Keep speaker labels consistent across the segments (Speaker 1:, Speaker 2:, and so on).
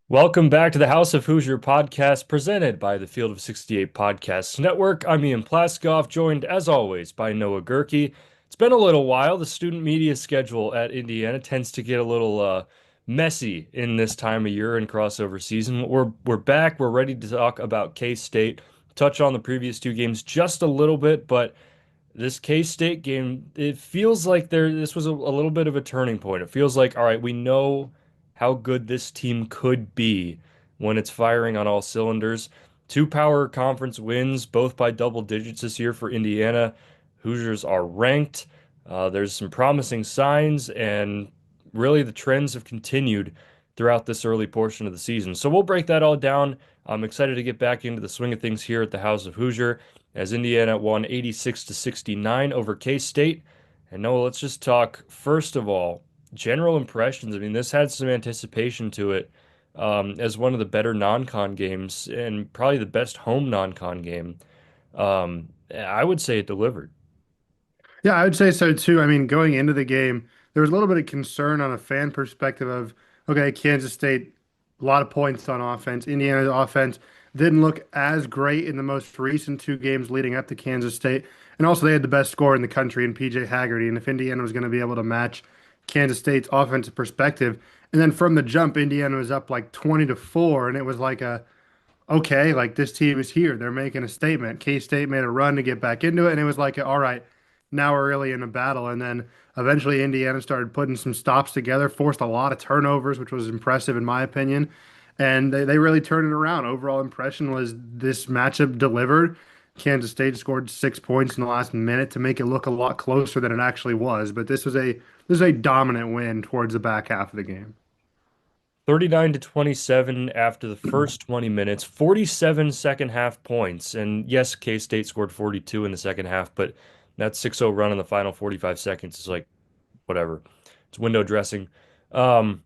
Speaker 1: Welcome back to the House of Hoosier podcast presented by the Field of 68 Podcasts Network. I'm Ian Plaskoff, joined as always by Noah Gerkey. It's been a little while. The student media schedule at Indiana tends to get a little messy in this time of year in crossover season. We're back. We're ready to talk about K-State, touch on the previous two games just a little bit, but this K-State game, it feels like this was a little bit of a turning point. It feels like, all right, we know how good this team could be when it's firing on all cylinders. Two power conference wins, both by double digits this year for Indiana. Hoosiers are ranked. There's some promising signs, and really the trends have continued throughout this early portion of the season. So we'll break that all down. I'm excited to get back into the swing of things here at the House of Hoosier as Indiana won 86 to 69 over K-State. And Noah, let's just talk first of all, general impressions. I mean, this had some anticipation to it as one of the better non-con games and probably the best home non-con game. I would say it delivered.
Speaker 2: Yeah, I would say so too. I mean, going into the game, there was a little bit of concern on a fan perspective of, okay, Kansas State, a lot of points on offense. Indiana's offense didn't look as great in the most recent two games leading up to Kansas State. And also, they had the best scorer in the country in PJ Haggerty. And if Indiana was going to be able to match Kansas State's offensive perspective, and then from the jump, Indiana was up like 20-4, and it was like okay, like this team is here. They're making a statement. K-State made a run to get back into it, and it was like, all right, now we're really in a battle. And then eventually Indiana started putting some stops together, forced a lot of turnovers, which was impressive in my opinion. And they really turned it around. Overall impression was this matchup delivered. Kansas State scored 6 points in the last minute to make it look a lot closer than it actually was. But this was a dominant win towards the back half of the game.
Speaker 1: 39 to 27 after the first 20 minutes, 47 second half points. And yes, K-State scored 42 in the second half, but that 6-0 run in the final 45 seconds is like whatever. It's window dressing. Um,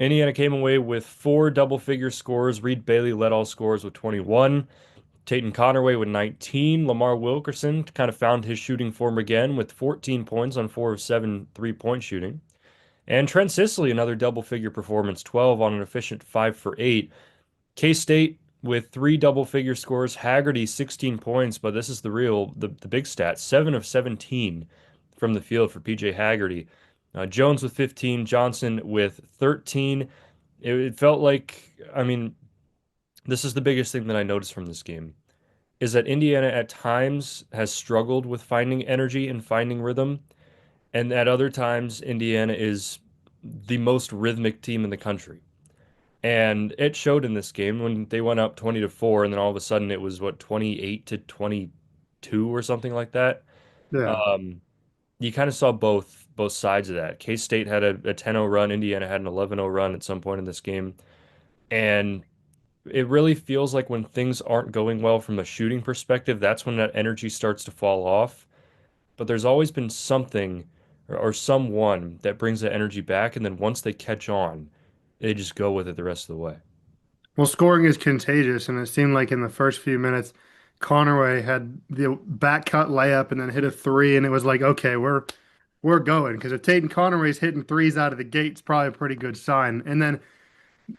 Speaker 1: Indiana came away with four double figure scores. Reed Bailey led all scores with 21. Tayton Connerway with 19. Lamar Wilkerson kind of found his shooting form again with 14 points on 4 of 7 3-point shooting. And Trent Sisley, another double figure performance, 12 on an efficient 5 for 8. K-State with three double figure scores. Haggerty, 16 points, but this is the big stat, 7 of 17 from the field for PJ Haggerty. Jones with 15, Johnson with 13. It felt like, I mean, this is the biggest thing that I noticed from this game is that Indiana at times has struggled with finding energy and finding rhythm. And at other times, Indiana is the most rhythmic team in the country. And it showed in this game when they went up 20 to 4, and then all of a sudden it was what, 28 to 22 or something like that.
Speaker 2: Yeah.
Speaker 1: Um, you kind of saw both sides of that. K-State had a 10-0 run, Indiana had an 11-0 run at some point in this game. And it really feels like when things aren't going well from a shooting perspective, that's when that energy starts to fall off. But there's always been something or someone that brings that energy back, and then once they catch on, they just go with it the rest of the way.
Speaker 2: Well, scoring is contagious, and it seemed like in the first few minutes, Conaway had the back cut layup and then hit a three, and it was like, okay, we're going because if Tate and Conaway's hitting threes out of the gate, it's probably a pretty good sign. And then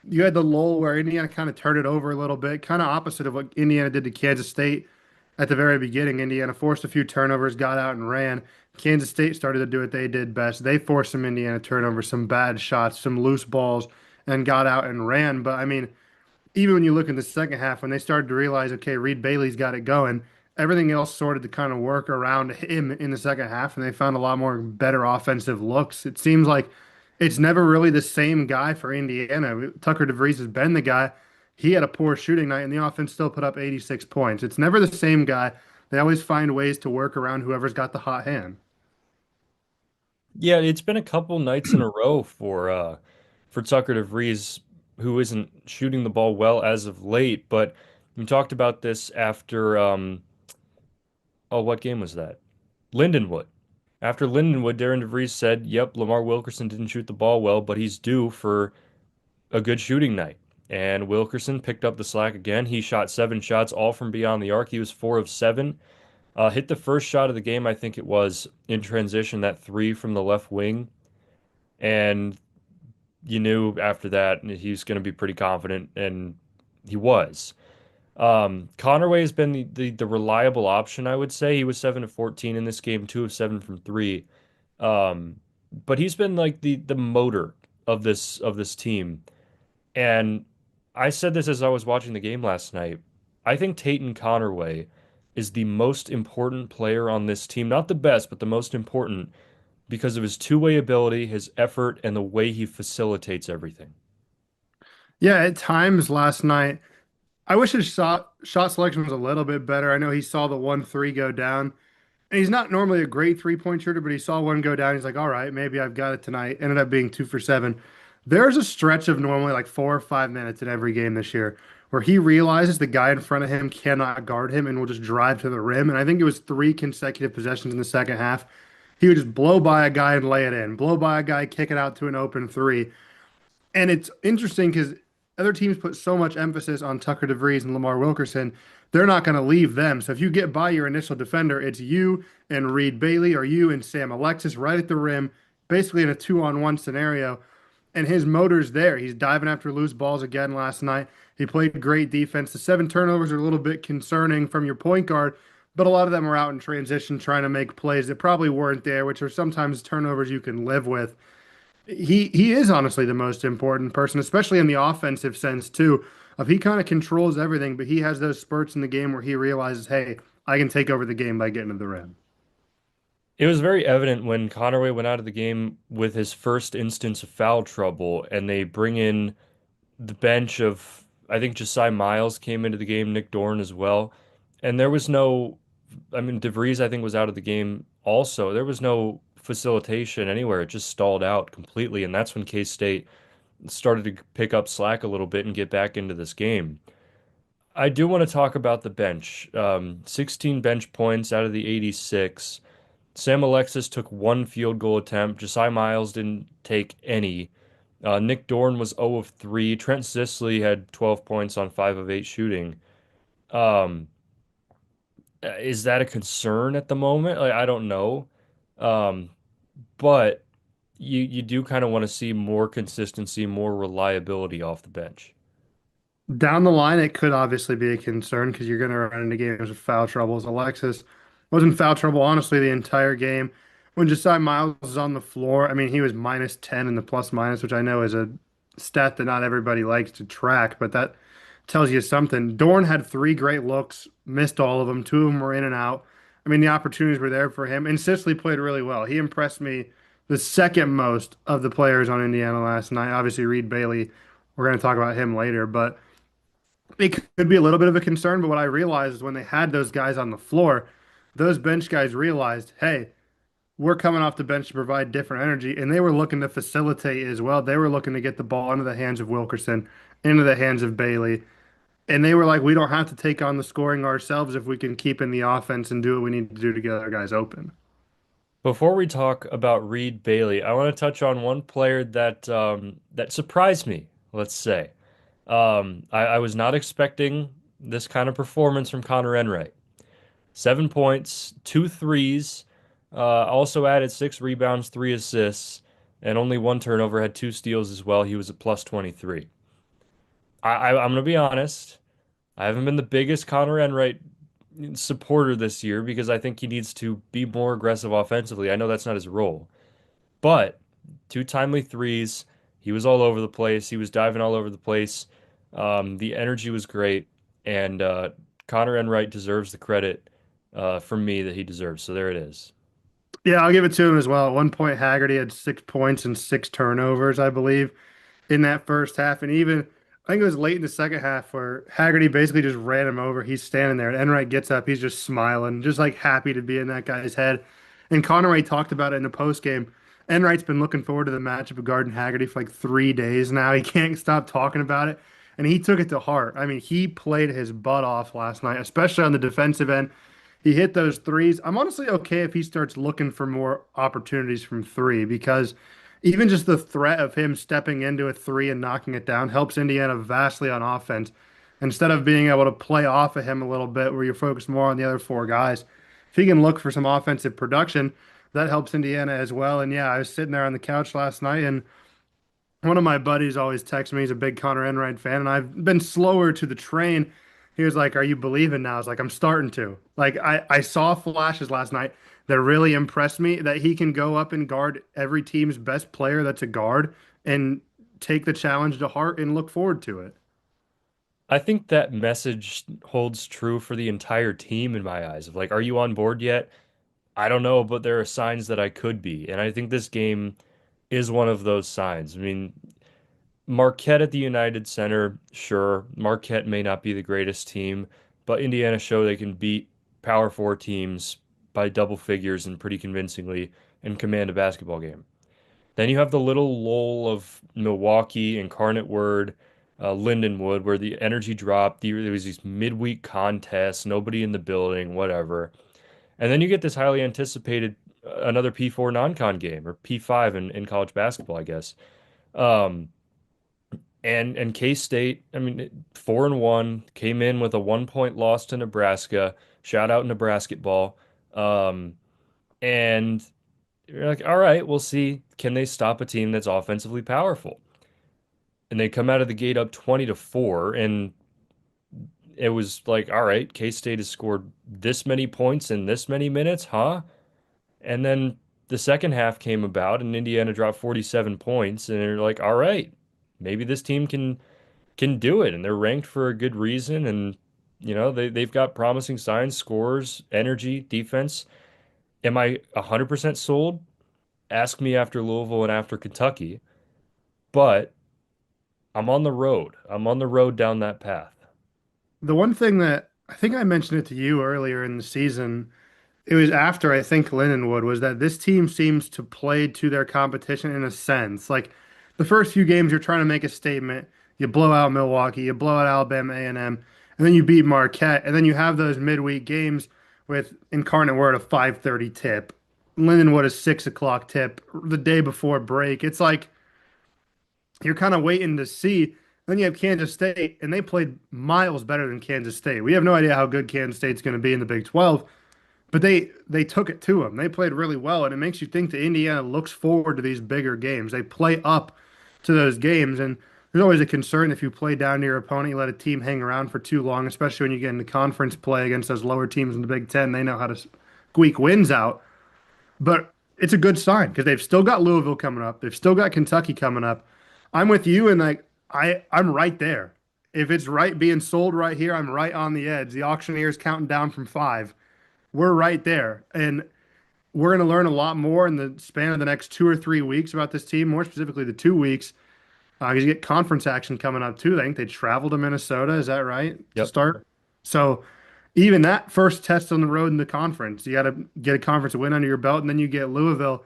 Speaker 2: you had the lull where Indiana kind of turned it over a little bit, kind of opposite of what Indiana did to Kansas State at the very beginning. Indiana forced a few turnovers, got out and ran. Kansas State started to do what they did best. They forced some Indiana turnovers, some bad shots, some loose balls, and got out and ran. But I mean, even when you look in the second half, when they started to realize, okay, Reed Bailey's got it going, everything else started to kind of work around him in the second half, and they found a lot more better offensive looks. It seems like it's never really the same guy for Indiana. Tucker DeVries has been the guy. He had a poor shooting night, and the offense still put up 86 points. It's never the same guy. They always find ways to work around whoever's got the hot hand.
Speaker 1: Yeah, it's been a couple nights in a row for Tucker DeVries, who isn't shooting the ball well as of late. But we talked about this after oh, what game was that? Lindenwood. After Lindenwood, Darren DeVries said, "Yep, Lamar Wilkerson didn't shoot the ball well, but he's due for a good shooting night." And Wilkerson picked up the slack again. He shot 7 shots, all from beyond the arc. He was 4 of 7. Hit the first shot of the game, I think it was in transition, that three from the left wing. And you knew after that he was going to be pretty confident, and he was. Connerway has been the reliable option, I would say. He was 7 of 14 in this game, 2 of 7 from three. Um, but he's been like the motor of this team. And I said this as I was watching the game last night. I think Tayton Connerway is the most important player on this team. Not the best, but the most important because of his two-way ability, his effort, and the way he facilitates everything.
Speaker 2: Yeah, at times last night, I wish his shot selection was a little bit better. I know he saw the 1-3 go down. And he's not normally a great three-point shooter, but he saw one go down. He's like, all right, maybe I've got it tonight. Ended up being 2 for 7. There's a stretch of normally like 4 or 5 minutes in every game this year where he realizes the guy in front of him cannot guard him and will just drive to the rim. And I think it was 3 consecutive possessions in the second half. He would just blow by a guy and lay it in, blow by a guy, kick it out to an open three. And it's interesting because other teams put so much emphasis on Tucker DeVries and Lamar Wilkerson. They're not going to leave them. So if you get by your initial defender, it's you and Reed Bailey or you and Sam Alexis right at the rim, basically in a 2-on-1 scenario. And his motor's there. He's diving after loose balls again last night. He played great defense. The 7 turnovers are a little bit concerning from your point guard, but a lot of them are out in transition trying to make plays that probably weren't there, which are sometimes turnovers you can live with. He is honestly the most important person, especially in the offensive sense too. Of he kind of controls everything, but he has those spurts in the game where he realizes, hey, I can take over the game by getting to the rim.
Speaker 1: It was very evident when Connerway went out of the game with his first instance of foul trouble, and they bring in the bench of, I think Josiah Miles came into the game, Nick Dorn as well. And there was no, I mean, DeVries, I think, was out of the game also. There was no facilitation anywhere. It just stalled out completely. And that's when K-State started to pick up slack a little bit and get back into this game. I do want to talk about the bench. 16 bench points out of the 86. Sam Alexis took one field goal attempt. Josiah Miles didn't take any. Nick Dorn was 0 of 3. Trent Sisley had 12 points on 5 of 8 shooting. Um, is that a concern at the moment? Like, I don't know. Um, but you do kind of want to see more consistency, more reliability off the bench.
Speaker 2: Down the line, it could obviously be a concern because you're going to run into games with foul troubles. Alexis was in foul trouble, honestly, the entire game. When Josiah Miles was on the floor, I mean, he was -10 in the plus minus, which I know is a stat that not everybody likes to track, but that tells you something. Dorn had 3 great looks, missed all of them. 2 of them were in and out. I mean, the opportunities were there for him. And Sisley played really well. He impressed me the second most of the players on Indiana last night. Obviously, Reed Bailey, we're going to talk about him later, but it could be a little bit of a concern, but what I realized is when they had those guys on the floor, those bench guys realized, hey, we're coming off the bench to provide different energy, and they were looking to facilitate as well. They were looking to get the ball into the hands of Wilkerson, into the hands of Bailey, and they were like, we don't have to take on the scoring ourselves if we can keep in the offense and do what we need to do to get our guys open.
Speaker 1: Before we talk about Reed Bailey, I want to touch on one player that surprised me, let's say. I was not expecting this kind of performance from Connor Enright. 7 points, two threes, also added 6 rebounds, 3 assists, and only one turnover, had 2 steals as well. He was a plus 23. I'm going to be honest. I haven't been the biggest Connor Enright supporter this year because I think he needs to be more aggressive offensively. I know that's not his role, but 2 timely threes. He was all over the place. He was diving all over the place. The energy was great, and Connor Enright deserves the credit from me that he deserves. So there it is.
Speaker 2: Yeah, I'll give it to him as well. At one point, Haggerty had 6 points and 6 turnovers, I believe, in that first half. And even, I think it was late in the second half where Haggerty basically just ran him over. He's standing there, and Enright gets up. He's just smiling, just like happy to be in that guy's head. And Conway talked about it in the post game. Enright's been looking forward to the matchup of Garden Haggerty for like 3 days now. He can't stop talking about it. And he took it to heart. I mean, he played his butt off last night, especially on the defensive end. He hit those threes. I'm honestly okay if he starts looking for more opportunities from three because even just the threat of him stepping into a three and knocking it down helps Indiana vastly on offense. Instead of being able to play off of him a little bit where you're focused more on the other 4 guys, if he can look for some offensive production, that helps Indiana as well. And yeah, I was sitting there on the couch last night and one of my buddies always texts me. He's a big Connor Enright fan, and I've been slower to the train. He was like, "Are you believing now?" I was like, "I'm starting to." Like, I saw flashes last night that really impressed me that he can go up and guard every team's best player that's a guard and take the challenge to heart and look forward to it.
Speaker 1: I think that message holds true for the entire team in my eyes of like, are you on board yet? I don't know, but there are signs that I could be. And I think this game is one of those signs. I mean, Marquette at the United Center, sure, Marquette may not be the greatest team, but Indiana show they can beat Power Four teams by double figures and pretty convincingly and command a basketball game. Then you have the little lull of Milwaukee, Incarnate Word, Lindenwood, where the energy dropped. There was these midweek contests, nobody in the building, whatever. And then you get this highly anticipated another P4 non-con game or P5 in college basketball, I guess. Um, and K-State, I mean, 4-1 came in with a 1 point loss to Nebraska. Shout out Nebraska ball. And you're like, all right, we'll see. Can they stop a team that's offensively powerful? And they come out of the gate up 20-4, and it was like, all right, K-State has scored this many points in this many minutes, huh? And then the second half came about, and Indiana dropped 47 points, and they're like, all right, maybe this team can do it, and they're ranked for a good reason, and they've got promising signs, scores, energy, defense. Am I 100% sold? Ask me after Louisville and after Kentucky, but I'm on the road. I'm on the road down that path.
Speaker 2: The one thing that I think I mentioned it to you earlier in the season, it was after I think Lindenwood, was that this team seems to play to their competition in a sense. Like the first few games, you're trying to make a statement. You blow out Milwaukee, you blow out Alabama A&M, and then you beat Marquette, and then you have those midweek games with Incarnate Word a 5:30 tip, Lindenwood a 6 o'clock tip the day before break. It's like you're kind of waiting to see. Then you have Kansas State, and they played miles better than Kansas State. We have no idea how good Kansas State's going to be in the Big 12, but they took it to them. They played really well, and it makes you think that Indiana looks forward to these bigger games. They play up to those games, and there's always a concern if you play down to your opponent, you let a team hang around for too long, especially when you get into conference play against those lower teams in the Big Ten. They know how to squeak wins out, but it's a good sign because they've still got Louisville coming up. They've still got Kentucky coming up. I'm with you, and like I'm right there. If it's right being sold right here, I'm right on the edge. The auctioneer's counting down from five. We're right there. And we're going to learn a lot more in the span of the next 2 or 3 weeks about this team, more specifically the 2 weeks, because you get conference action coming up too. I think they travel to Minnesota. Is that right to
Speaker 1: Yep.
Speaker 2: start? So even that first test on the road in the conference, you got to get a conference win under your belt, and then you get Louisville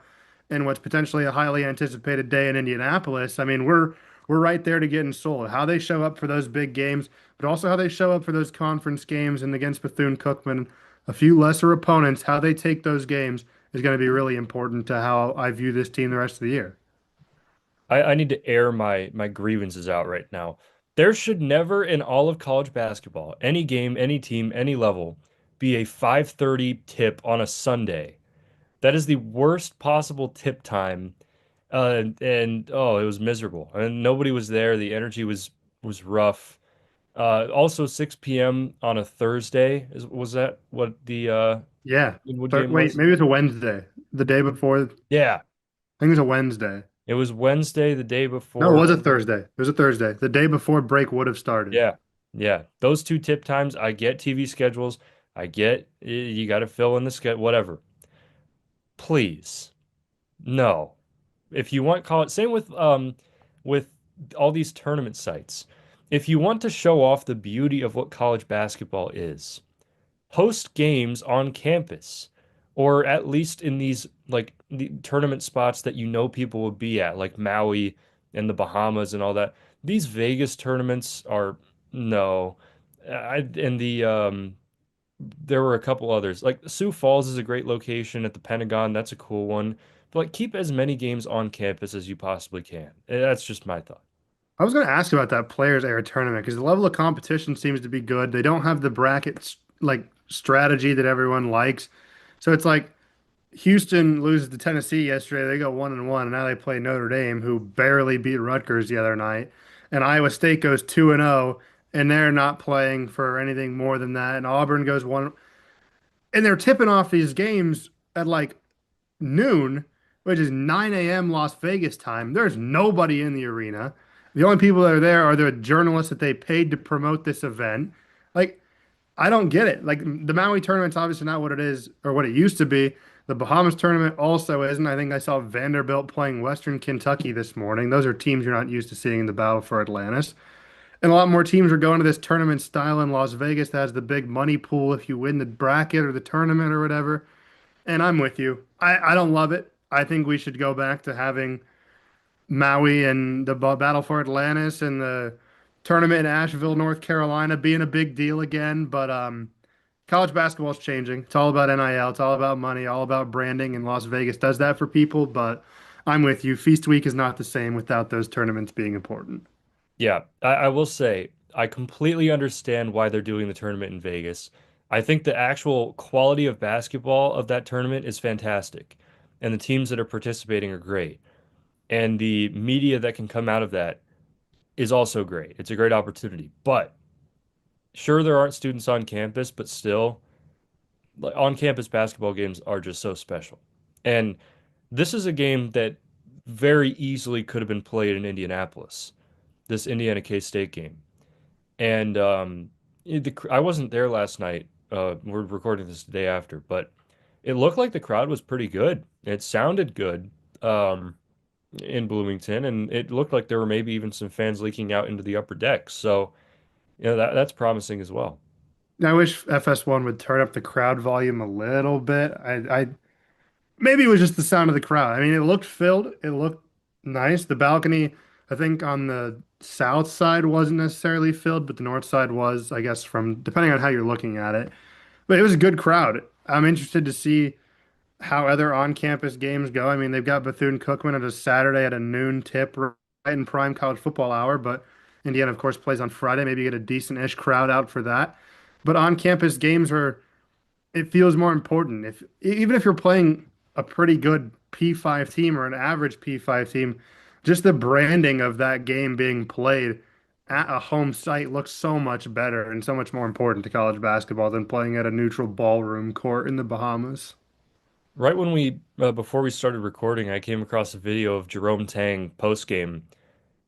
Speaker 2: in what's potentially a highly anticipated day in Indianapolis. I mean, we're right there to getting sold. How they show up for those big games, but also how they show up for those conference games and against Bethune-Cookman, a few lesser opponents, how they take those games is going to be really important to how I view this team the rest of the year.
Speaker 1: I need to air my grievances out right now. There should never in all of college basketball, any game, any team, any level, be a 5:30 tip on a Sunday. That is the worst possible tip time. And oh, it was miserable. And nobody was there. The energy was rough. Also 6 p.m. on a Thursday. Was that what the
Speaker 2: Yeah.
Speaker 1: Wood game
Speaker 2: Wait,
Speaker 1: was?
Speaker 2: maybe it's a Wednesday. The day before, I think
Speaker 1: Yeah.
Speaker 2: it was a Wednesday.
Speaker 1: It was Wednesday the day
Speaker 2: No, it
Speaker 1: before.
Speaker 2: was a Thursday. It was a Thursday. The day before break would have started.
Speaker 1: Yeah. Yeah. Those two tip times, I get TV schedules. I get you got to fill in the schedule, whatever. Please. No. If you want call it same with all these tournament sites. If you want to show off the beauty of what college basketball is, host games on campus or at least in these like the tournament spots that you know people will be at, like Maui and the Bahamas and all that. These Vegas tournaments are no. And there were a couple others. Like Sioux Falls is a great location at the Pentagon. That's a cool one. But like keep as many games on campus as you possibly can. That's just my thought.
Speaker 2: I was going to ask about that Players Era tournament because the level of competition seems to be good. They don't have the brackets like strategy that everyone likes. So it's like Houston loses to Tennessee yesterday. They go 1-1, and now they play Notre Dame, who barely beat Rutgers the other night. And Iowa State goes 2-0, and they're not playing for anything more than that. And Auburn goes one, and they're tipping off these games at like noon, which is 9 a.m. Las Vegas time. There's nobody in the arena. The only people that are there are the journalists that they paid to promote this event. Like, I don't get it. Like the Maui tournament's obviously not what it is or what it used to be. The Bahamas tournament also isn't. I think I saw Vanderbilt playing Western Kentucky this morning. Those are teams you're not used to seeing in the battle for Atlantis. And a lot more teams are going to this tournament style in Las Vegas that has the big money pool if you win the bracket or the tournament or whatever. And I'm with you. I don't love it. I think we should go back to having Maui and the Battle for Atlantis and the tournament in Asheville, North Carolina being a big deal again. But college basketball is changing. It's all about NIL. It's all about money, all about branding, and Las Vegas does that for people. But I'm with you. Feast week is not the same without those tournaments being important.
Speaker 1: Yeah, I will say I completely understand why they're doing the tournament in Vegas. I think the actual quality of basketball of that tournament is fantastic, and the teams that are participating are great, and the media that can come out of that is also great. It's a great opportunity. But sure, there aren't students on campus, but still, like, on-campus basketball games are just so special. And this is a game that very easily could have been played in Indianapolis, this Indiana K-State game. And I wasn't there last night. We're recording this the day after, but it looked like the crowd was pretty good. It sounded good in Bloomington, and it looked like there were maybe even some fans leaking out into the upper decks. So, that's promising as well.
Speaker 2: I wish FS1 would turn up the crowd volume a little bit. I maybe it was just the sound of the crowd. I mean, it looked filled. It looked nice. The balcony, I think, on the south side wasn't necessarily filled, but the north side was, I guess, from depending on how you're looking at it. But it was a good crowd. I'm interested to see how other on-campus games go. I mean, they've got Bethune-Cookman at a Saturday at a noon tip right in prime college football hour, but Indiana, of course, plays on Friday. Maybe you get a decent-ish crowd out for that. But on-campus games are it feels more important. If even if you're playing a pretty good P5 team or an average P5 team, just the branding of that game being played at a home site looks so much better and so much more important to college basketball than playing at a neutral ballroom court in the Bahamas.
Speaker 1: Right when before we started recording, I came across a video of Jerome Tang post game,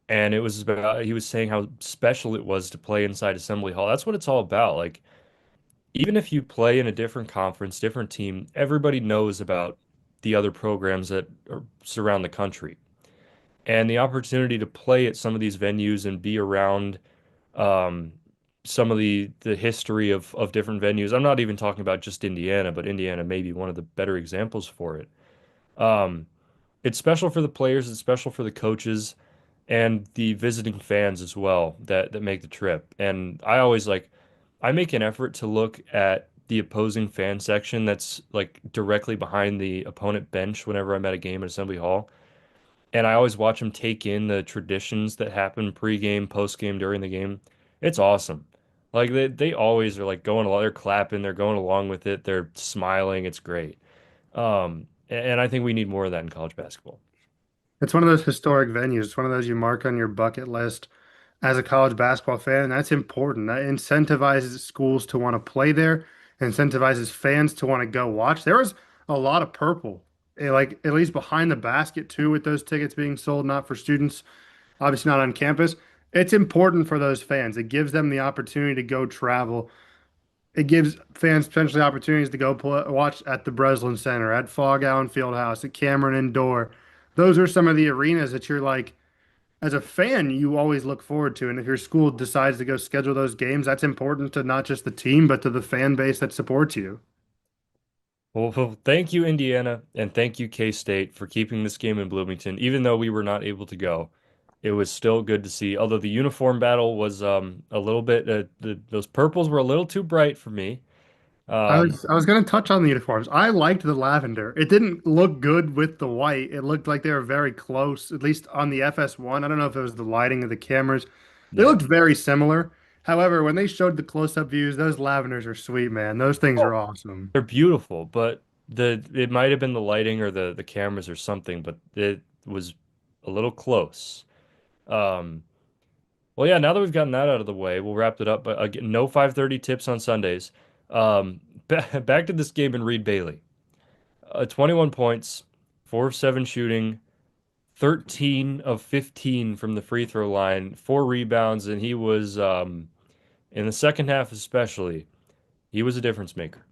Speaker 1: and it was about he was saying how special it was to play inside Assembly Hall. That's what it's all about. Like, even if you play in a different conference, different team, everybody knows about the other programs that surround the country. And the opportunity to play at some of these venues and be around um, some of the history of different venues. I'm not even talking about just Indiana, but Indiana may be one of the better examples for it. Um, it's special for the players, it's special for the coaches and the visiting fans as well that make the trip. And I make an effort to look at the opposing fan section that's like directly behind the opponent bench whenever I'm at a game at Assembly Hall. And I always watch them take in the traditions that happen pregame, postgame, during the game. It's awesome. Like they always are like going along, they're clapping, they're going along with it, they're smiling. It's great. And I think we need more of that in college basketball.
Speaker 2: It's one of those historic venues. It's one of those you mark on your bucket list as a college basketball fan, and that's important. That incentivizes schools to want to play there, incentivizes fans to want to go watch. There was a lot of purple, like at least behind the basket too, with those tickets being sold not for students, obviously not on campus. It's important for those fans. It gives them the opportunity to go travel. It gives fans potentially opportunities to go watch at the Breslin Center, at Fog Allen Fieldhouse, at Cameron Indoor. Those are some of the arenas that you're like, as a fan, you always look forward to. And if your school decides to go schedule those games, that's important to not just the team, but to the fan base that supports you.
Speaker 1: Well, thank you, Indiana, and thank you, K-State, for keeping this game in Bloomington. Even though we were not able to go, it was still good to see. Although the uniform battle was a little bit, those purples were a little too bright for me. Um,
Speaker 2: I was going to touch on the uniforms. I liked the lavender. It didn't look good with the white. It looked like they were very close, at least on the FS1. I don't know if it was the lighting of the cameras. They
Speaker 1: yeah.
Speaker 2: looked very similar. However, when they showed the close-up views, those lavenders are sweet, man. Those things
Speaker 1: Oh,
Speaker 2: are awesome.
Speaker 1: they're beautiful, but it might have been the lighting or the cameras or something, but it was a little close. Um, well, yeah, now that we've gotten that out of the way, we'll wrap it up. But again, no 5:30 tips on Sundays. Back to this game in Reed Bailey. 21 points, 4 of 7 shooting, 13 of 15 from the free throw line, 4 rebounds, and he was in the second half especially, he was a difference maker.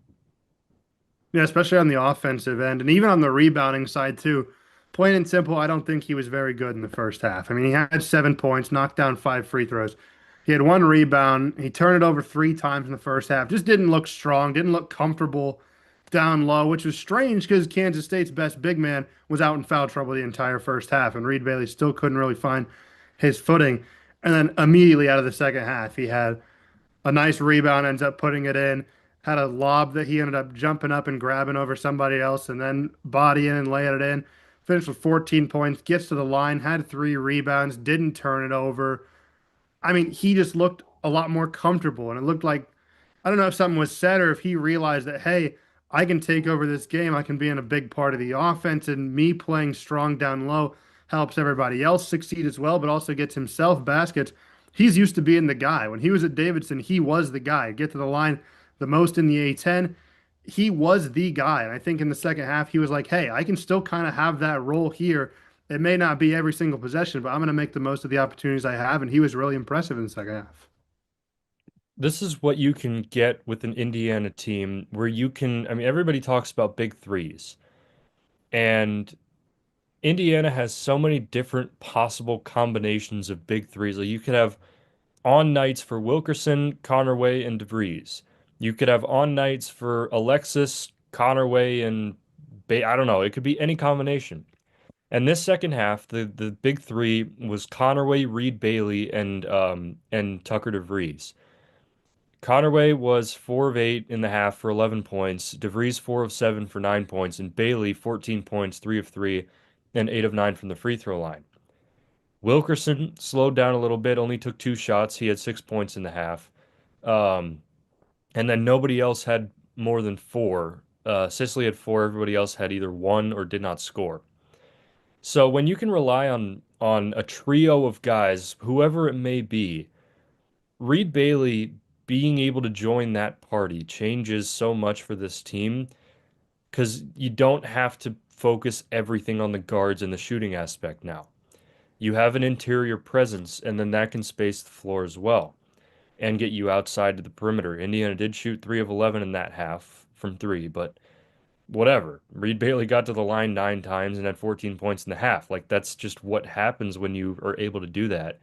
Speaker 2: Yeah, especially on the offensive end and even on the rebounding side too. Plain and simple, I don't think he was very good in the first half. I mean, he had 7 points, knocked down 5 free throws. He had one rebound. He turned it over 3 times in the first half. Just didn't look strong, didn't look comfortable down low, which was strange because Kansas State's best big man was out in foul trouble the entire first half, and Reed Bailey still couldn't really find his footing. And then immediately out of the second half, he had a nice rebound, ends up putting it in. Had a lob that he ended up jumping up and grabbing over somebody else and then bodying and laying it in. Finished with 14 points, gets to the line, had 3 rebounds, didn't turn it over. I mean, he just looked a lot more comfortable, and it looked like I don't know if something was said or if he realized that, hey, I can take over this game. I can be in a big part of the offense, and me playing strong down low helps everybody else succeed as well, but also gets himself baskets. He's used to being the guy. When he was at Davidson, he was the guy. Get to the line the most in the A10. He was the guy. And I think in the second half, he was like, hey, I can still kind of have that role here. It may not be every single possession, but I'm going to make the most of the opportunities I have. And he was really impressive in the second half.
Speaker 1: This is what you can get with an Indiana team where you can, I mean, everybody talks about big threes, and Indiana has so many different possible combinations of big threes. Like you could have on nights for Wilkerson, Connerway, and DeVries. You could have on nights for Alexis, Connerway, and I don't know. It could be any combination. And this second half, the big three was Connerway, Reed Bailey, and Tucker DeVries. Connerway was 4 of 8 in the half for 11 points. DeVries 4 of 7 for 9 points, and Bailey 14 points, 3 of 3, and 8 of 9 from the free throw line. Wilkerson slowed down a little bit, only took 2 shots. He had 6 points in the half. Um, and then nobody else had more than 4. Sicily had 4. Everybody else had either 1 or did not score. So when you can rely on a trio of guys, whoever it may be, Reed Bailey being able to join that party changes so much for this team because you don't have to focus everything on the guards and the shooting aspect now. You have an interior presence, and then that can space the floor as well and get you outside to the perimeter. Indiana did shoot 3 of 11 in that half from 3, but whatever. Reed Bailey got to the line 9 times and had 14 points in the half. Like, that's just what happens when you are able to do that.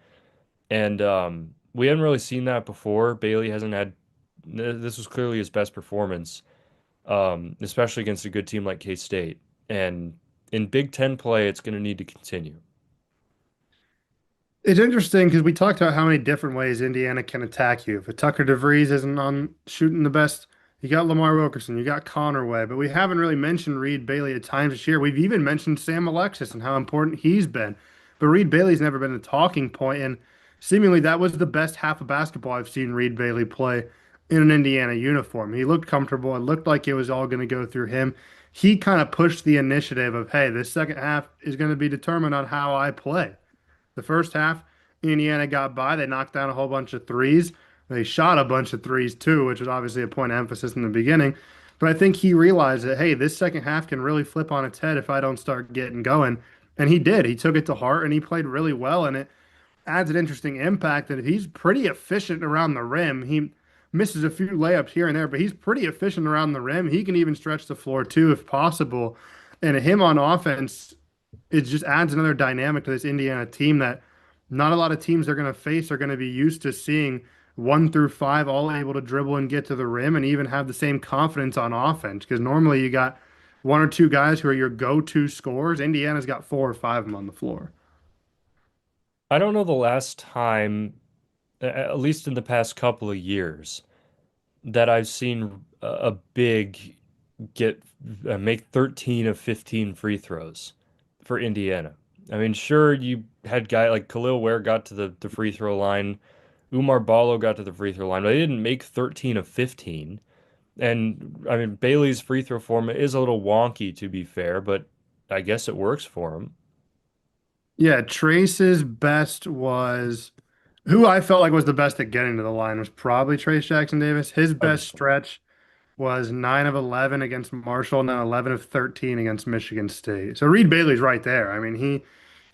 Speaker 1: And we haven't really seen that before. Bailey hasn't had, this was clearly his best performance, especially against a good team like K-State. And in Big Ten play, it's going to need to continue.
Speaker 2: It's interesting because we talked about how many different ways Indiana can attack you. If a Tucker DeVries isn't on shooting the best, you got Lamar Wilkerson, you got Connerway, but we haven't really mentioned Reed Bailey at times this year. We've even mentioned Sam Alexis and how important he's been. But Reed Bailey's never been a talking point, and seemingly that was the best half of basketball I've seen Reed Bailey play in an Indiana uniform. He looked comfortable. It looked like it was all going to go through him. He kind of pushed the initiative of, hey, this second half is going to be determined on how I play. The first half, Indiana got by. They knocked down a whole bunch of threes. They shot a bunch of threes too, which was obviously a point of emphasis in the beginning. But I think he realized that, hey, this second half can really flip on its head if I don't start getting going. And he did. He took it to heart and he played really well. And it adds an interesting impact that he's pretty efficient around the rim. He misses a few layups here and there, but he's pretty efficient around the rim. He can even stretch the floor too, if possible. And him on offense, it just adds another dynamic to this Indiana team that not a lot of teams they're going to face are going to be used to seeing 1 through 5 all able to dribble and get to the rim and even have the same confidence on offense. Because normally you got 1 or 2 guys who are your go-to scorers. Indiana's got 4 or 5 of them on the floor.
Speaker 1: I don't know the last time, at least in the past couple of years, that I've seen a big get make 13 of 15 free throws for Indiana. I mean, sure, you had guy like Khalil Ware got to the free throw line, Umar Ballo got to the free throw line, but they didn't make 13 of 15. And I mean, Bailey's free throw form is a little wonky to be fair, but I guess it works for him.
Speaker 2: Yeah, Trace's best was who I felt like was the best at getting to the line was probably Trace Jackson Davis. His
Speaker 1: I would
Speaker 2: best
Speaker 1: say.
Speaker 2: stretch was 9 of 11 against Marshall and then 11 of 13 against Michigan State. So Reed Bailey's right there. I mean, he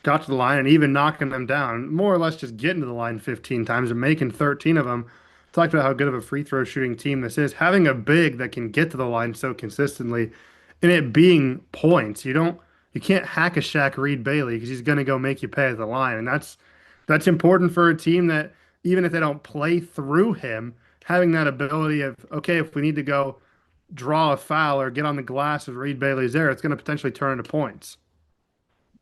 Speaker 2: got to the line and even knocking them down, more or less just getting to the line 15 times and making 13 of them. Talked about how good of a free throw shooting team this is. Having a big that can get to the line so consistently and it being points. You can't hack a Shaq Reed Bailey because he's going to go make you pay at the line. And that's important for a team that even if they don't play through him, having that ability of, okay, if we need to go draw a foul or get on the glass if Reed Bailey's there, it's going to potentially turn into points.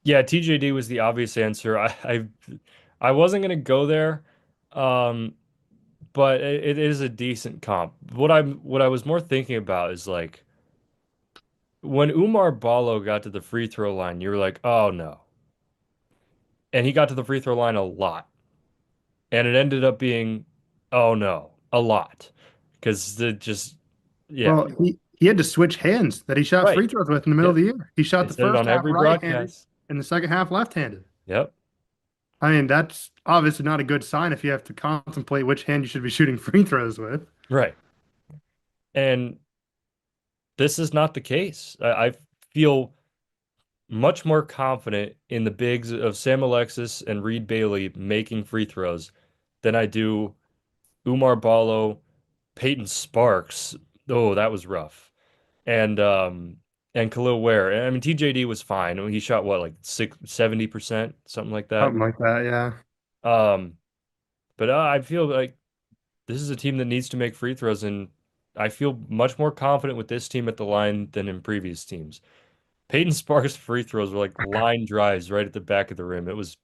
Speaker 1: Yeah, TJD was the obvious answer. I wasn't gonna go there, um, but it is a decent comp. What I was more thinking about is like when Umar Ballo got to the free throw line, you were like, oh no. And he got to the free throw line a lot. And it ended up being, oh no, a lot. Because the just yeah.
Speaker 2: Well, he had to switch hands that he shot
Speaker 1: Right.
Speaker 2: free throws with in the middle of
Speaker 1: Yep.
Speaker 2: the year. He shot
Speaker 1: They
Speaker 2: the
Speaker 1: said it
Speaker 2: first
Speaker 1: on
Speaker 2: half
Speaker 1: every
Speaker 2: right-handed
Speaker 1: broadcast.
Speaker 2: and the second half left-handed.
Speaker 1: Yep.
Speaker 2: I mean, that's obviously not a good sign if you have to contemplate which hand you should be shooting free throws with.
Speaker 1: Right. And this is not the case. I feel much more confident in the bigs of Sam Alexis and Reed Bailey making free throws than I do Umar Ballo, Peyton Sparks. Oh, that was rough. And Khalil Ware. I mean, TJD was fine. I mean, he shot what, like 70%, something like that.
Speaker 2: Something like that, yeah.
Speaker 1: Um, but I feel like this is a team that needs to make free throws, and I feel much more confident with this team at the line than in previous teams. Peyton Sparks' free throws were like line drives right at the back of the rim. It was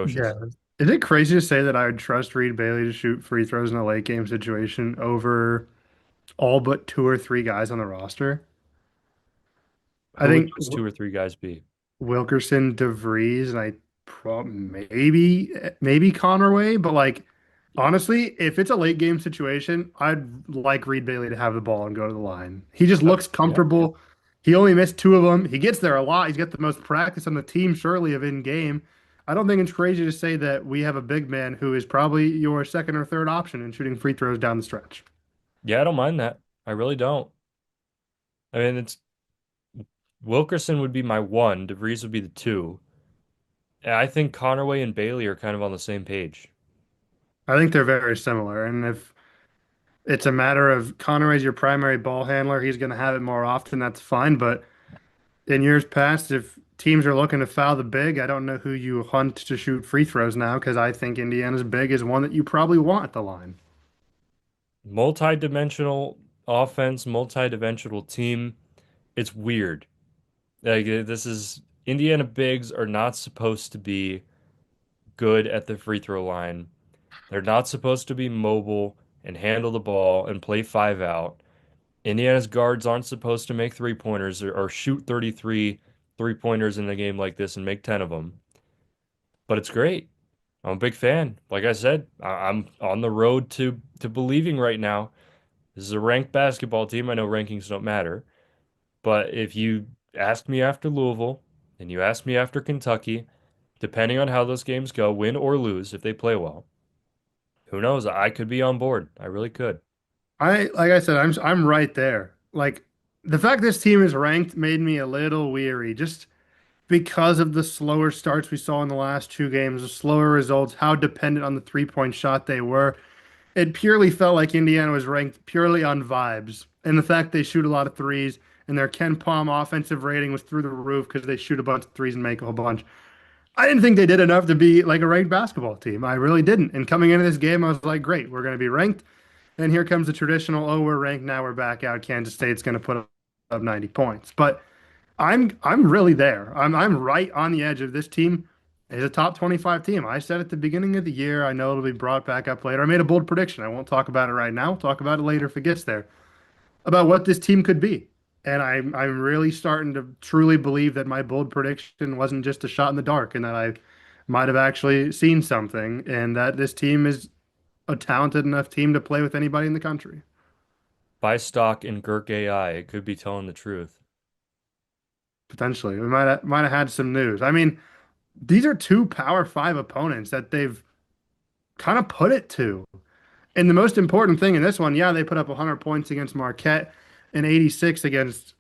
Speaker 2: Yeah.
Speaker 1: atrocious.
Speaker 2: Is it crazy to say that I would trust Reed Bailey to shoot free throws in a late game situation over all but two or three guys on the roster? I
Speaker 1: Who would
Speaker 2: think
Speaker 1: those two or three guys be?
Speaker 2: Wilkerson, DeVries, and maybe Connorway, but like honestly, if it's a late game situation, I'd like Reed Bailey to have the ball and go to the line. He just
Speaker 1: Oh,
Speaker 2: looks
Speaker 1: yeah.
Speaker 2: comfortable. He only missed two of them. He gets there a lot. He's got the most practice on the team, surely, of in game. I don't think it's crazy to say that we have a big man who is probably your second or third option in shooting free throws down the stretch.
Speaker 1: Yeah, I don't mind that. I really don't. I mean, it's Wilkerson would be my one, DeVries would be the two. And I think Connerway and Bailey are kind of on the same page.
Speaker 2: I think they're very similar. And if it's a matter of Connor's your primary ball handler, he's going to have it more often. That's fine. But in years past, if teams are looking to foul the big, I don't know who you hunt to shoot free throws now because I think Indiana's big is one that you probably want at the line.
Speaker 1: Multi-dimensional offense, multi-dimensional team. It's weird. Like this is Indiana bigs are not supposed to be good at the free throw line. They're not supposed to be mobile and handle the ball and play five out. Indiana's guards aren't supposed to make three-pointers or shoot 33 three-pointers in a game like this and make 10 of them. But it's great. I'm a big fan. Like I said, I'm on the road to believing right now. This is a ranked basketball team. I know rankings don't matter, but if you asked me after Louisville and you asked me after Kentucky, depending on how those games go, win or lose, if they play well, who knows? I could be on board. I really could.
Speaker 2: Like I said, I'm right there. Like the fact this team is ranked made me a little weary just because of the slower starts we saw in the last two games, the slower results, how dependent on the three-point shot they were. It purely felt like Indiana was ranked purely on vibes and the fact they shoot a lot of threes and their Ken Palm offensive rating was through the roof because they shoot a bunch of threes and make a whole bunch. I didn't think they did enough to be like a ranked basketball team. I really didn't. And coming into this game, I was like, great, we're going to be ranked. And here comes the traditional, oh, we're ranked now, we're back out. Kansas State's going to put up 90 points. But I'm really there. I'm right on the edge of this team is a top 25 team. I said at the beginning of the year, I know it'll be brought back up later. I made a bold prediction. I won't talk about it right now. We'll talk about it later if it gets there, about what this team could be. And I'm really starting to truly believe that my bold prediction wasn't just a shot in the dark and that I might have actually seen something and that this team is a talented enough team to play with anybody in the country.
Speaker 1: Stock and Gerk AI. It could be telling the truth.
Speaker 2: Potentially. We might have had some news. I mean, these are two Power Five opponents that they've kind of put it to. And the most important thing in this one, yeah, they put up 100 points against Marquette and 86 against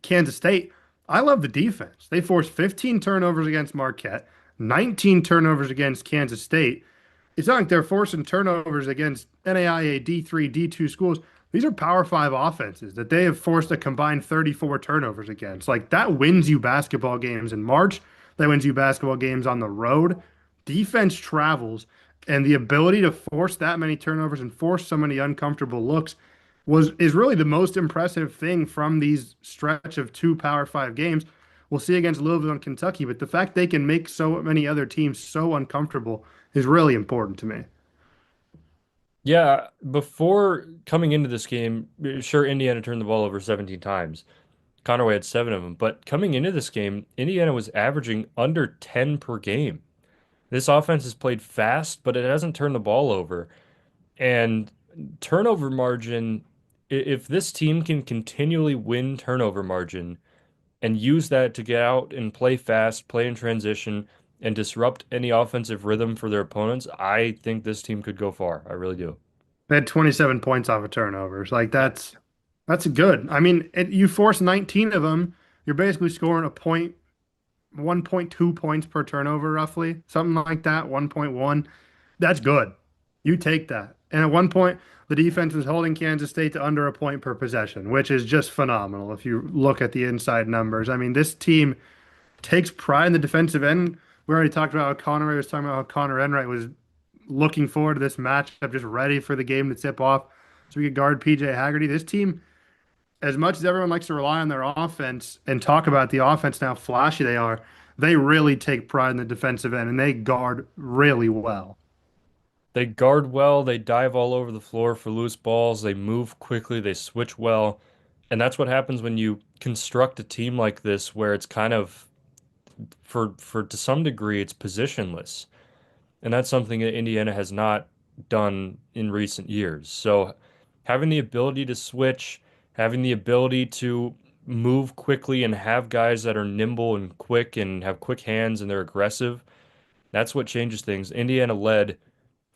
Speaker 2: Kansas State. I love the defense. They forced 15 turnovers against Marquette, 19 turnovers against Kansas State. It's not like they're forcing turnovers against NAIA D3, D2 schools. These are Power Five offenses that they have forced a combined 34 turnovers against. Like that wins you basketball games in March. That wins you basketball games on the road. Defense travels, and the ability to force that many turnovers and force so many uncomfortable looks is really the most impressive thing from these stretch of two Power Five games. We'll see against Louisville and Kentucky, but the fact they can make so many other teams so uncomfortable is really important to me.
Speaker 1: Yeah, before coming into this game, sure, Indiana turned the ball over 17 times. Conaway had seven of them, but coming into this game, Indiana was averaging under 10 per game. This offense has played fast, but it hasn't turned the ball over. And turnover margin, if this team can continually win turnover margin and use that to get out and play fast, play in transition, and disrupt any offensive rhythm for their opponents, I think this team could go far. I really do.
Speaker 2: They had 27 points off of turnovers. Like that's good. I mean, you force 19 of them, you're basically scoring a point, 1.2 points per turnover, roughly, something like that, 1.1. That's good. You take that. And at one point, the defense was holding Kansas State to under a point per possession, which is just phenomenal if you look at the inside numbers. I mean, this team takes pride in the defensive end. We already talked about how Connery was talking about how Connor Enright was looking forward to this matchup, just ready for the game to tip off so we could guard PJ Haggerty. This team, as much as everyone likes to rely on their offense and talk about the offense and how flashy they are, they really take pride in the defensive end and they guard really well.
Speaker 1: They guard well, they dive all over the floor for loose balls, they move quickly, they switch well. And that's what happens when you construct a team like this where it's kind of for to some degree it's positionless. And that's something that Indiana has not done in recent years. So having the ability to switch, having the ability to move quickly and have guys that are nimble and quick and have quick hands and they're aggressive, that's what changes things. Indiana led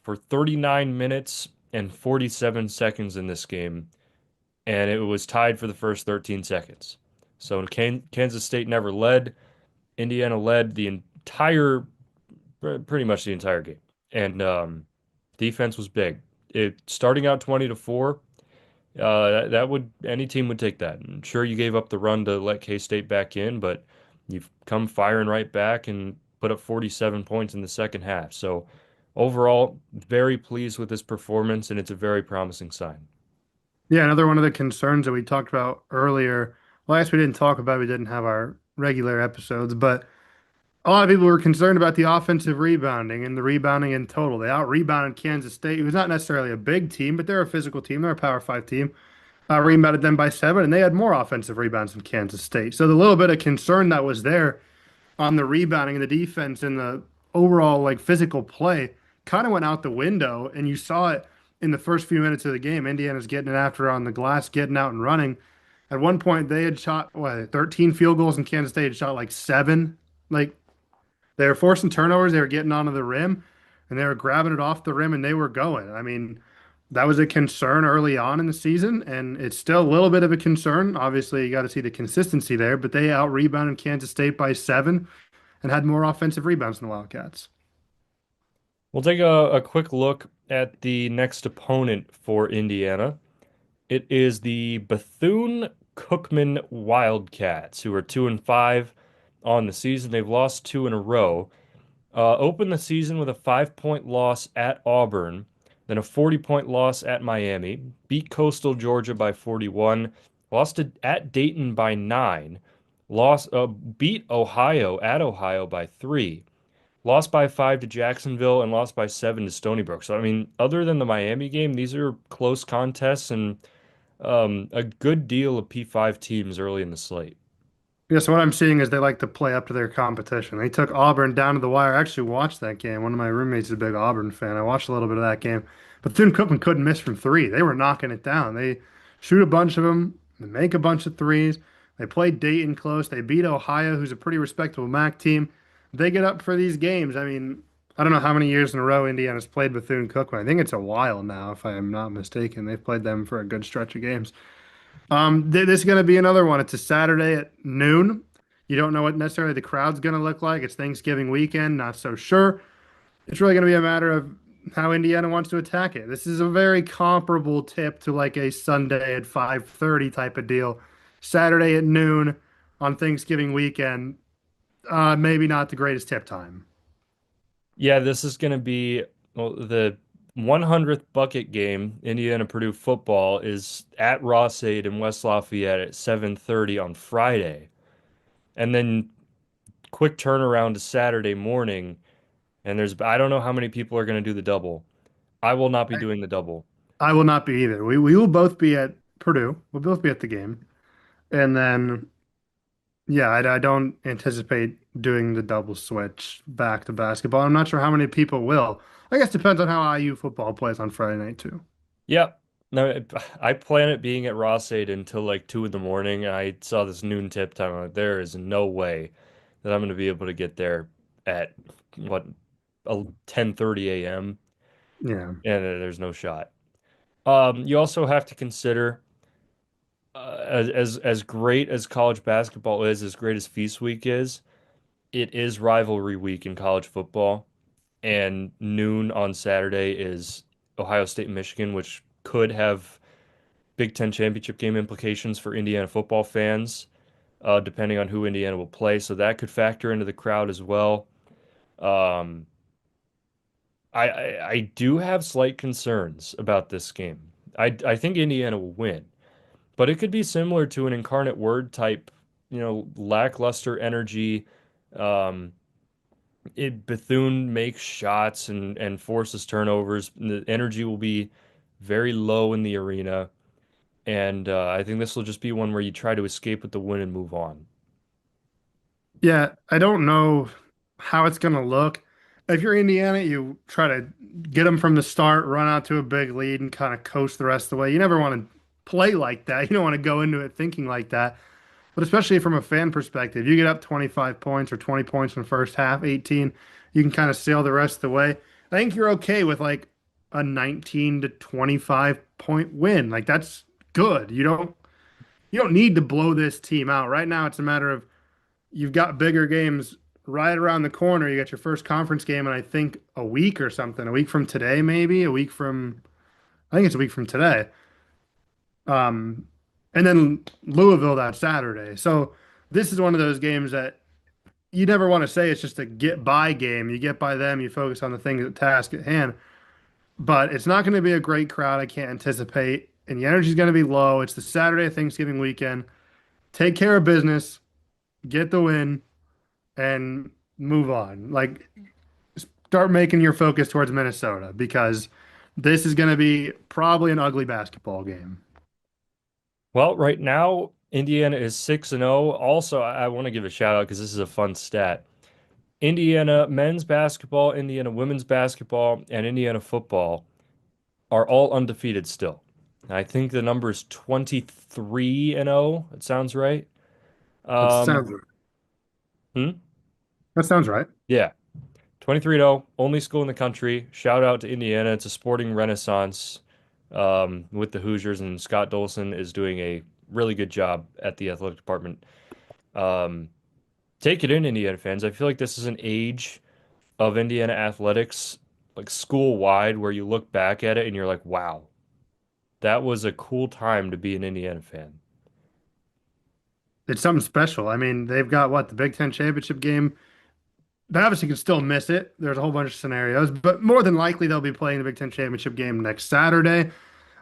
Speaker 1: for 39 minutes and 47 seconds in this game, and it was tied for the first 13 seconds. So Kansas State never led. Indiana led the entire, pretty much the entire game. And defense was big. It starting out 20-4, that would any team would take that. And sure, you gave up the run to let K-State back in, but you've come firing right back and put up 47 points in the second half. So overall, very pleased with this performance, and it's a very promising sign.
Speaker 2: Yeah, another one of the concerns that we talked about earlier. Last we didn't talk about, we didn't have our regular episodes, but a lot of people were concerned about the offensive rebounding and the rebounding in total. They out rebounded Kansas State, who's not necessarily a big team, but they're a physical team. They're a Power Five team. Rebounded them by seven, and they had more offensive rebounds than Kansas State. So the little bit of concern that was there on the rebounding and the defense and the overall like physical play kind of went out the window. And you saw it in the first few minutes of the game. Indiana's getting it after on the glass, getting out and running. At one point, they had shot what 13 field goals, and Kansas State had shot like seven. Like they were forcing turnovers, they were getting onto the rim, and they were grabbing it off the rim, and they were going. I mean, that was a concern early on in the season, and it's still a little bit of a concern. Obviously, you got to see the consistency there, but they out rebounded Kansas State by seven and had more offensive rebounds than the Wildcats.
Speaker 1: We'll take a quick look at the next opponent for Indiana. It is the Bethune-Cookman Wildcats, who are 2-5 on the season. They've lost two in a row. Opened the season with a 5-point loss at Auburn, then a 40-point loss at Miami, beat Coastal Georgia by 41, at Dayton by 9, beat Ohio at Ohio by 3, lost by 5 to Jacksonville, and lost by 7 to Stony Brook. So, I mean, other than the Miami game, these are close contests and a good deal of P5 teams early in the slate.
Speaker 2: Yeah, so what I'm seeing is they like to play up to their competition. They took Auburn down to the wire. I actually watched that game. One of my roommates is a big Auburn fan. I watched a little bit of that game. But Bethune Cookman couldn't miss from three. They were knocking it down. They shoot a bunch of them, they make a bunch of threes. They play Dayton close. They beat Ohio, who's a pretty respectable MAC team. They get up for these games. I mean, I don't know how many years in a row Indiana's played Bethune-Cookman. I think it's a while now, if I am not mistaken. They've played them for a good stretch of games. This is going to be another one. It's a Saturday at noon. You don't know what necessarily the crowd's going to look like. It's Thanksgiving weekend, not so sure. It's really going to be a matter of how Indiana wants to attack it. This is a very comparable tip to like a Sunday at 5:30 type of deal. Saturday at noon on Thanksgiving weekend, maybe not the greatest tip time.
Speaker 1: Yeah, this is going to be well, the 100th bucket game. Indiana Purdue football is at Ross-Ade in West Lafayette at 7:30 on Friday. And then quick turnaround to Saturday morning. And I don't know how many people are going to do the double. I will not be doing the double.
Speaker 2: I will not be either. We will both be at Purdue. We'll both be at the game. And then, yeah, I don't anticipate doing the double switch back to basketball. I'm not sure how many people will. I guess it depends on how IU football plays on Friday night too.
Speaker 1: Yep. No, I plan it being at Ross-Ade until like 2 in the morning. I saw this noon tip time. I'm like, there is no way that I'm going to be able to get there at what 10:30 a.m.
Speaker 2: Yeah.
Speaker 1: And there's no shot. You also have to consider as great as college basketball is, as great as Feast Week is, it is rivalry week in college football, and noon on Saturday is Ohio State and Michigan, which could have Big Ten championship game implications for Indiana football fans, depending on who Indiana will play. So that could factor into the crowd as well. Um, I do have slight concerns about this game. I think Indiana will win, but it could be similar to an Incarnate Word type, lackluster energy. Um, Bethune makes shots and forces turnovers. The energy will be very low in the arena, and I think this will just be one where you try to escape with the win and move on.
Speaker 2: Yeah, I don't know how it's going to look. If you're Indiana, you try to get them from the start, run out to a big lead, and kind of coast the rest of the way. You never want to play like that. You don't want to go into it thinking like that. But especially from a fan perspective, you get up 25 points or 20 points in the first half, 18, you can kind of sail the rest of the way. I think you're okay with like a 19 to 25 point win. Like that's good. You don't need to blow this team out. Right now it's a matter of you've got bigger games right around the corner. You got your first conference game in I think a week or something. A week from today, maybe. I think it's a week from today. Um, and then Louisville that Saturday. So this is one of those games that you never want to say it's just a get by game. You get by them, you focus on the things at task at hand. But it's not going to be a great crowd. I can't anticipate. And the energy is going to be low. It's the Saturday Thanksgiving weekend. Take care of business, get the win, and move on. Like start making your focus towards Minnesota because this is going to be probably an ugly basketball game.
Speaker 1: Well, right now Indiana is 6-0. Also, I want to give a shout out because this is a fun stat. Indiana men's basketball, Indiana women's basketball, and Indiana football are all undefeated still. I think the number is 23-0. It sounds right.
Speaker 2: That
Speaker 1: Um,
Speaker 2: sounds
Speaker 1: hmm?
Speaker 2: that sounds right.
Speaker 1: Yeah. 23-0, only school in the country. Shout out to Indiana. It's a sporting renaissance with the Hoosiers, and Scott Dolson is doing a really good job at the athletic department. Um, Take it in, Indiana fans. I feel like this is an age of Indiana athletics, like school wide, where you look back at it and you're like, wow, that was a cool time to be an Indiana fan.
Speaker 2: It's something special. I mean, they've got what the Big Ten championship game. They obviously can still miss it. There's a whole bunch of scenarios, but more than likely they'll be playing the Big Ten championship game next Saturday.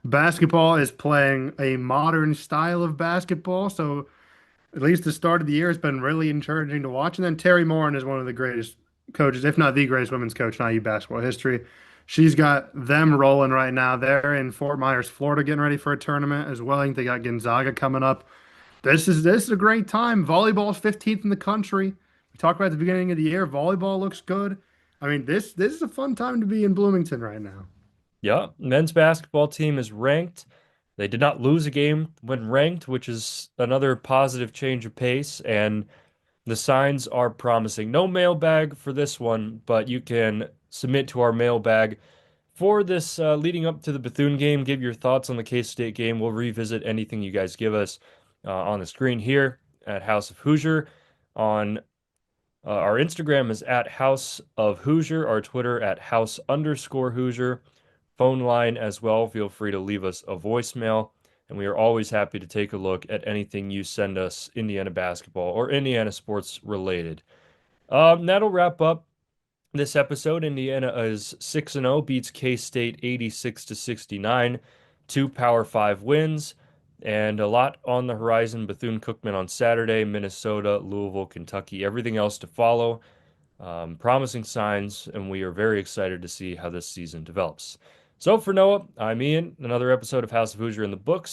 Speaker 2: Basketball is playing a modern style of basketball, so at least the start of the year has been really encouraging to watch. And then Terry Morin is one of the greatest coaches, if not the greatest women's coach in IU basketball history. She's got them rolling right now. They're in Fort Myers, Florida, getting ready for a tournament as well. I think they got Gonzaga coming up. This is a great time. Volleyball's 15th in the country. We talked about at the beginning of the year. Volleyball looks good. I mean, this is a fun time to be in Bloomington right now.
Speaker 1: Yeah, men's basketball team is ranked. They did not lose a game when ranked, which is another positive change of pace, and the signs are promising. No mailbag for this one, but you can submit to our mailbag for this leading up to the Bethune game. Give your thoughts on the K-State game. We'll revisit anything you guys give us on the screen here at House of Hoosier. On our Instagram is at House of Hoosier, our Twitter at House_Hoosier. Phone line as well. Feel free to leave us a voicemail, and we are always happy to take a look at anything you send us, Indiana basketball or Indiana sports related. That'll wrap up this episode. Indiana is 6-0, beats K-State 86 to 69, two Power 5 wins, and a lot on the horizon. Bethune-Cookman on Saturday, Minnesota, Louisville, Kentucky, everything else to follow. Promising signs, and we are very excited to see how this season develops. So for Noah, I'm Ian. Another episode of House of Hoosier in the books.